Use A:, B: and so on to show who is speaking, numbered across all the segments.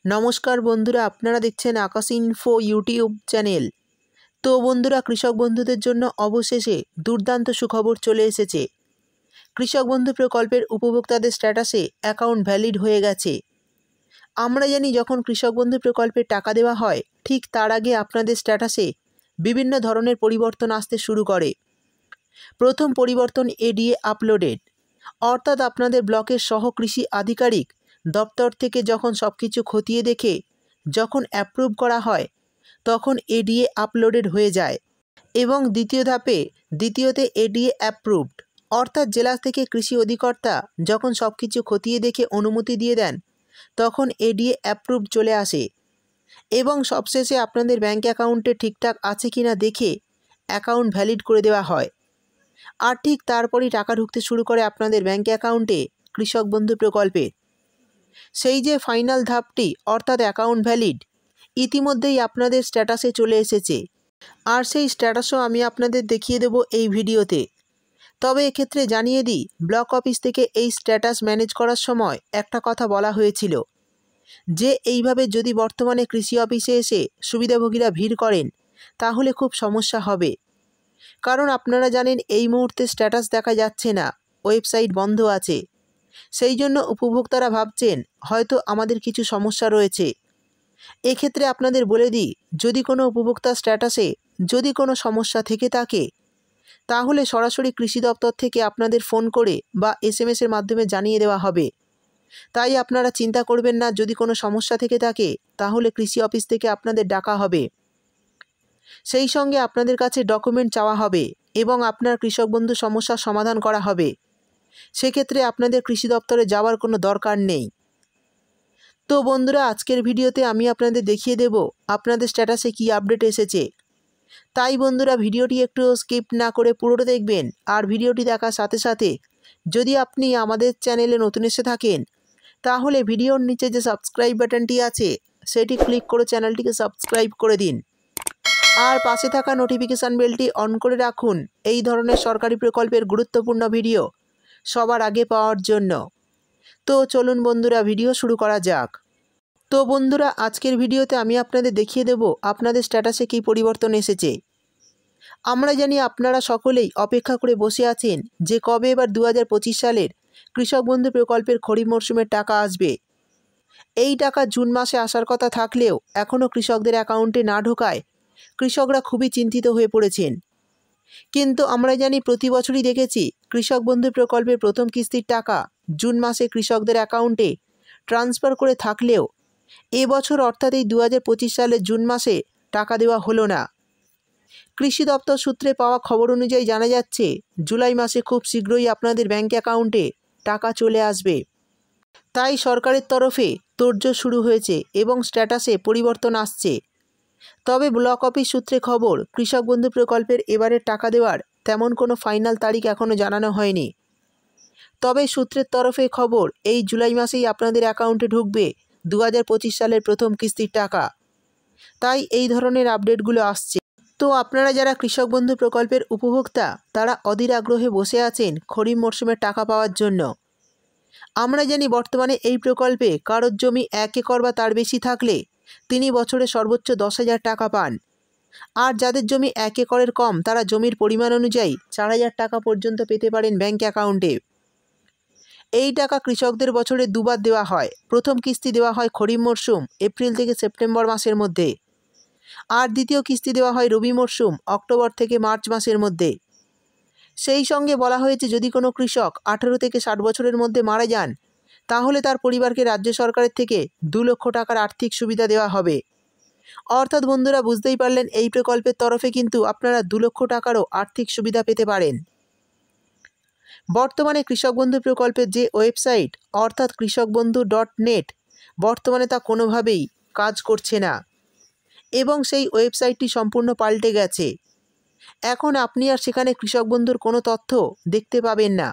A: নমস্কার বন্ধুরা, আপনারা দেখছেন আকাশ ইনফো ইউটিউব চ্যানেল। তো বন্ধুরা, কৃষক বন্ধুদের জন্য অবশেষে দুর্দান্ত সুখবর চলে এসেছে। কৃষক বন্ধু প্রকল্পের উপভোক্তাদের স্ট্যাটাসে অ্যাকাউন্ট ভ্যালিড হয়ে গেছে। আমরা জানি যখন কৃষক বন্ধু প্রকল্পের টাকা দেওয়া হয়, ঠিক তার আগে আপনাদের স্ট্যাটাসে বিভিন্ন ধরনের পরিবর্তন আসতে শুরু করে। প্রথম পরিবর্তন এডিএ আপলোডেড, অর্থাৎ আপনাদের ব্লকের সহ কৃষি আধিকারিক দপ্তর থেকে যখন সব কিছু খতিয়ে দেখে যখন অ্যাপ্রুভ করা হয়, তখন এডিএ আপলোডেড হয়ে যায়। এবং দ্বিতীয়তে এডিএ অ্যাপ্রুভড, অর্থাৎ জেলা থেকে কৃষি অধিকর্তা যখন সব কিছু খতিয়ে দেখে অনুমতি দিয়ে দেন, তখন এডিএ অ্যাপ্রুভড চলে আসে। এবং সবশেষে আপনাদের ব্যাঙ্ক অ্যাকাউন্টে ঠিকঠাক আছে কিনা দেখে অ্যাকাউন্ট ভ্যালিড করে দেওয়া হয়। আর ঠিক তারপরই টাকা ঢুকতে শুরু করে আপনাদের ব্যাঙ্ক অ্যাকাউন্টে কৃষক বন্ধু প্রকল্পের। সেই যে ফাইনাল ধাপটি, অর্থাৎ অ্যাকাউন্ট ভ্যালিড, ইতিমধ্যেই আপনাদের স্ট্যাটাসে চলে এসেছে। আর সেই স্ট্যাটাসও আমি আপনাদের দেখিয়ে দেব এই ভিডিওতে। তবে এক্ষেত্রে জানিয়ে দিই, ব্লক অফিস থেকে এই স্ট্যাটাস ম্যানেজ করার সময় একটা কথা বলা হয়েছিল যে এইভাবে যদি বর্তমানে কৃষি অফিসে এসে সুবিধাভোগীরা ভিড় করেন, তাহলে খুব সমস্যা হবে। কারণ আপনারা জানেন এই মুহূর্তে স্ট্যাটাস দেখা যাচ্ছে না, ওয়েবসাইট বন্ধ আছে। সেই জন্য উপভোক্তারা ভাবছেন হয়তো আমাদের কিছু সমস্যা রয়েছে। এক্ষেত্রে আপনাদের বলে দিই, যদি কোনো উপভোক্তার স্ট্যাটাসে যদি কোনো সমস্যা থেকে থাকে, তাহলে সরাসরি কৃষি দপ্তর থেকে আপনাদের ফোন করে বা এসএমএসের মাধ্যমে জানিয়ে দেওয়া হবে। তাই আপনারা চিন্তা করবেন না, যদি কোনো সমস্যা থেকে থাকে তাহলে কৃষি অফিস থেকে আপনাদের ডাকা হবে। সেই সঙ্গে আপনাদের কাছে ডকুমেন্ট চাওয়া হবে এবং আপনার কৃষক বন্ধু সমস্যার সমাধান করা হবে। সেক্ষেত্রে আপনাদের কৃষি দপ্তরে যাওয়ার কোনো দরকার নেই। তো বন্ধুরা, আজকের ভিডিওতে আমি আপনাদের দেখিয়ে দেব আপনাদের স্ট্যাটাসে কি আপডেট এসেছে। তাই বন্ধুরা, ভিডিওটি একটু স্কিপ না করে পুরোটা দেখবেন। আর ভিডিওটি দেখার সাথে সাথে যদি আপনি আমাদের চ্যানেলে নতুন এসে থাকেন, তাহলে ভিডিওর নিচে যে সাবস্ক্রাইব বাটনটি আছে সেটি ক্লিক করে চ্যানেলটিকে সাবস্ক্রাইব করে দিন। আর পাশে থাকা নোটিফিকেশান বেলটি অন করে রাখুন এই ধরনের সরকারি প্রকল্পের গুরুত্বপূর্ণ ভিডিও সবার আগে পাওয়ার জন্য। তো চলুন বন্ধুরা, ভিডিও শুরু করা যাক। তো বন্ধুরা, আজকের ভিডিওতে আমি আপনাদের দেখিয়ে দেব আপনাদের স্ট্যাটাসে কী পরিবর্তন এসেছে। আমরা জানি আপনারা সকলেই অপেক্ষা করে বসে আছেন যে কবে এবার 2025 সালের কৃষক বন্ধু প্রকল্পের খরিফ মরশুমের টাকা আসবে। এই টাকা জুন মাসে আসার কথা থাকলেও এখনও কৃষকদের অ্যাকাউন্টে না ঢোকায় কৃষকরা খুবই চিন্তিত হয়ে পড়েছেন। কিন্তু আমরা জানি প্রতি বছরই দেখেছি কৃষক বন্ধু প্রকল্পের প্রথম কিস্তির টাকা জুন মাসে কৃষকদের অ্যাকাউন্টে ট্রান্সফার করে থাকলেও এবছর অর্থাৎ এই 2025 সালের জুন মাসে টাকা দেওয়া হলো না। কৃষি দপ্তর সূত্রে পাওয়া খবর অনুযায়ী জানা যাচ্ছে জুলাই মাসে খুব শীঘ্রই আপনাদের ব্যাঙ্ক অ্যাকাউন্টে টাকা চলে আসবে। তাই সরকারের তরফে তোড়জোড় শুরু হয়েছে এবং স্ট্যাটাসে পরিবর্তন আসছে। তবে ব্লক অফিস সূত্রে খবর, কৃষক বন্ধু প্রকল্পের এবারের টাকা দেওয়ার তেমন কোনো ফাইনাল তারিখ এখনও জানানো হয়নি। তবে সূত্রের তরফে খবর, এই জুলাই মাসেই আপনাদের অ্যাকাউন্টে ঢুকবে 2025 সালের প্রথম কিস্তির টাকা। তাই এই ধরনের আপডেটগুলো আসছে। তো আপনারা যারা কৃষক বন্ধু প্রকল্পের উপভোক্তা, তারা অধীর আগ্রহে বসে আছেন খরিফ মরশুমের টাকা পাওয়ার জন্য। আমরা জানি বর্তমানে এই প্রকল্পে কারোর জমি 1 একর বা তার বেশি থাকলে তিনি বছরে সর্বোচ্চ 10,000 টাকা পান। আর যাদের জমি 1 একরের কম, তারা জমির পরিমাণ অনুযায়ী 4,000 টাকা পর্যন্ত পেতে পারেন ব্যাঙ্ক অ্যাকাউন্টে। এই টাকা কৃষকদের বছরে দুবার দেওয়া হয়। প্রথম কিস্তি দেওয়া হয় খরিফ মরশুম এপ্রিল থেকে সেপ্টেম্বর মাসের মধ্যে, আর দ্বিতীয় কিস্তি দেওয়া হয় রবি মরশুম অক্টোবর থেকে মার্চ মাসের মধ্যে। সেই সঙ্গে বলা হয়েছে যদি কোনো কৃষক 18 থেকে 60 বছরের মধ্যে মারা যান, তাহলে তার পরিবারকে রাজ্য সরকারের থেকে 2 লক্ষ টাকার আর্থিক সুবিধা দেওয়া হবে। অর্থাৎ বন্ধুরা, বুঝতেই পারলেন এই প্রকল্পের তরফে কিন্তু আপনারা 2 লক্ষ টাকারও আর্থিক সুবিধা পেতে পারেন। বর্তমানে কৃষক বন্ধু প্রকল্পের যে ওয়েবসাইট, অর্থাৎ কৃষকবন্ধু.net, বর্তমানে তা কোনোভাবেই কাজ করছে না এবং সেই ওয়েবসাইটটি সম্পূর্ণ পাল্টে গেছে। এখন আপনি আর সেখানে কৃষক বন্ধুর কোনো তথ্য দেখতে পাবেন না।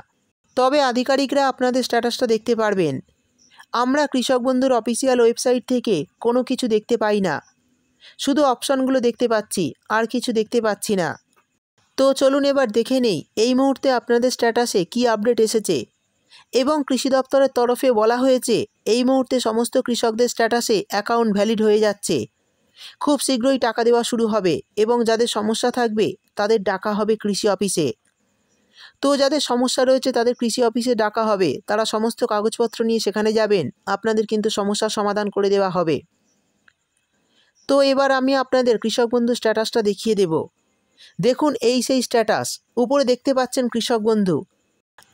A: তবে আধিকারিকরা আপনাদের স্ট্যাটাসটা দেখতে পারবেন। আমরা কৃষক বন্ধুর অফিসিয়াল ওয়েবসাইট থেকে কোনো কিছু দেখতে পাই না, শুধু অপশনগুলো দেখতে পাচ্ছি, আর কিছু দেখতে পাচ্ছি না। তো চলুন এবার দেখে নেই এই মুহূর্তে আপনাদের স্ট্যাটাসে কি আপডেট এসেছে। এবং কৃষি দপ্তরের তরফে বলা হয়েছে এই মুহূর্তে সমস্ত কৃষকদের স্ট্যাটাসে অ্যাকাউন্ট ভ্যালিড হয়ে যাচ্ছে। খুব শীঘ্রই টাকা দেওয়া শুরু হবে এবং যাদের সমস্যা থাকবে তাদের ডাকা হবে কৃষি অফিসে। তো যাদের সমস্যা রয়েছে তাদের কৃষি অফিসে ডাকা হবে, তারা সমস্ত কাগজপত্র নিয়ে সেখানে যাবেন, আপনাদের কিন্তু সমস্যার সমাধান করে দেওয়া হবে। তো এবার আমি আপনাদের কৃষক বন্ধু স্ট্যাটাসটা দেখিয়ে দেব। দেখুন এই সেই স্ট্যাটাস, উপরে দেখতে পাচ্ছেন কৃষক বন্ধু,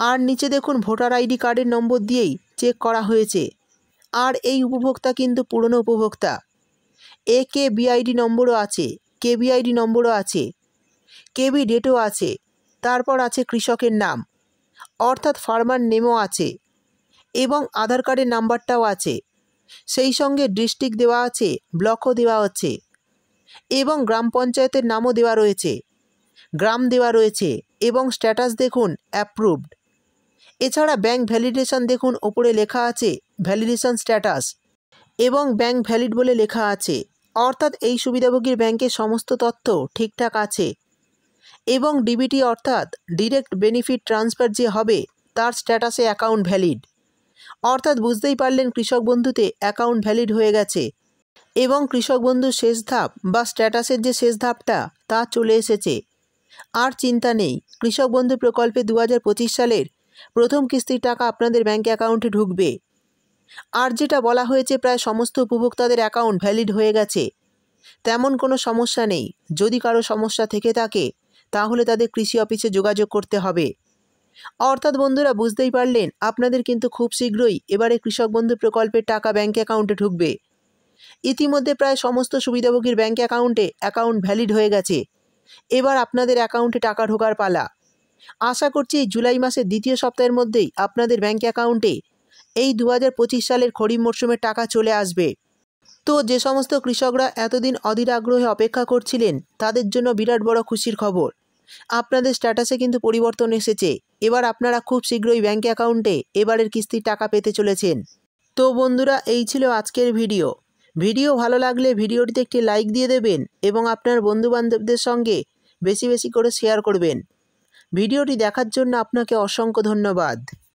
A: আর নিচে দেখুন ভোটার আইডি কার্ডের নম্বর দিয়েই চেক করা হয়েছে। আর এই উপভোক্তা কিন্তু পুরনো উপভোক্তা। AKBID নম্বরও আছে, KBID নম্বরও আছে, KB ডেটও আছে, তারপর আছে কৃষকের নাম অর্থাৎ ফার্মার নেমও আছে এবং আধার কার্ডের নাম্বারটাও আছে। সেই সঙ্গে ডিস্ট্রিক্ট দেওয়া আছে, ব্লকও দেওয়া হচ্ছে এবং গ্রাম পঞ্চায়েতের নামও দেওয়া রয়েছে, গ্রাম দেওয়া রয়েছে এবং স্ট্যাটাস দেখুন অ্যাপ্রুভড। এছাড়া ব্যাংক ভ্যালিডেশন দেখুন ওপরে লেখা আছে ভ্যালিডেশন স্ট্যাটাস এবং ব্যাংক ভ্যালিড বলে লেখা আছে, অর্থাৎ এই সুবিধাভোগীর ব্যাংকের সমস্ত তথ্য ঠিকঠাক আছে এবং ডিবিটি অর্থাৎ ডিরেক্ট বেনিফিট ট্রান্সফার যে হবে তার স্ট্যাটাসে অ্যাকাউন্ট ভ্যালিড। অর্থাৎ বুঝতেই পারলেন কৃষক বন্ধুতে অ্যাকাউন্ট ভ্যালিড হয়ে গেছে এবং কৃষক বন্ধুর শেষ ধাপ বা স্ট্যাটাসের যে শেষ ধাপটা তা চলে এসেছে। আর চিন্তা নেই, কৃষক বন্ধু প্রকল্পে 2025 সালের প্রথম কিস্তির টাকা আপনাদের ব্যাঙ্ক অ্যাকাউন্টে ঢুকবে। আর যেটা বলা হয়েছে প্রায় সমস্ত উপভোক্তাদের অ্যাকাউন্ট ভ্যালিড হয়ে গেছে, তেমন কোনো সমস্যা নেই। যদি কারো সমস্যা থেকে থাকে তাহলে তাদের কৃষি অফিসে যোগাযোগ করতে হবে। অর্থাৎ বন্ধুরা বুঝতেই পারলেন আপনাদের কিন্তু খুব শীঘ্রই এবারে কৃষক বন্ধু প্রকল্পের টাকা ব্যাঙ্ক অ্যাকাউন্টে ঢুকবে। ইতিমধ্যে প্রায় সমস্ত সুবিধাভোগীর ব্যাঙ্ক অ্যাকাউন্টে অ্যাকাউন্ট ভ্যালিড হয়ে গেছে, এবার আপনাদের অ্যাকাউন্টে টাকা ঢোকার পালা। আশা করছি এই জুলাই মাসের দ্বিতীয় সপ্তাহের মধ্যেই আপনাদের ব্যাঙ্ক অ্যাকাউন্টে এই 2025 সালের খরিফ মরশুমের টাকা চলে আসবে। তো যে সমস্ত কৃষকরা এতদিন অধীর আগ্রহে অপেক্ষা করছিলেন তাদের জন্য বিরাট বড় খুশির খবর, আপনাদের স্ট্যাটাসে কিন্তু পরিবর্তন এসেছে। এবার আপনারা খুব শীঘ্রই ব্যাঙ্ক অ্যাকাউন্টে এবারের কিস্তির টাকা পেতে চলেছেন। তো বন্ধুরা এই ছিল আজকের ভিডিও ভালো লাগলে ভিডিওটিতে একটি লাইক দিয়ে দেবেন এবং আপনার বন্ধুবান্ধবদের সঙ্গে বেশি বেশি করে শেয়ার করবেন। ভিডিওটি দেখার জন্য আপনাকে অসংখ্য ধন্যবাদ।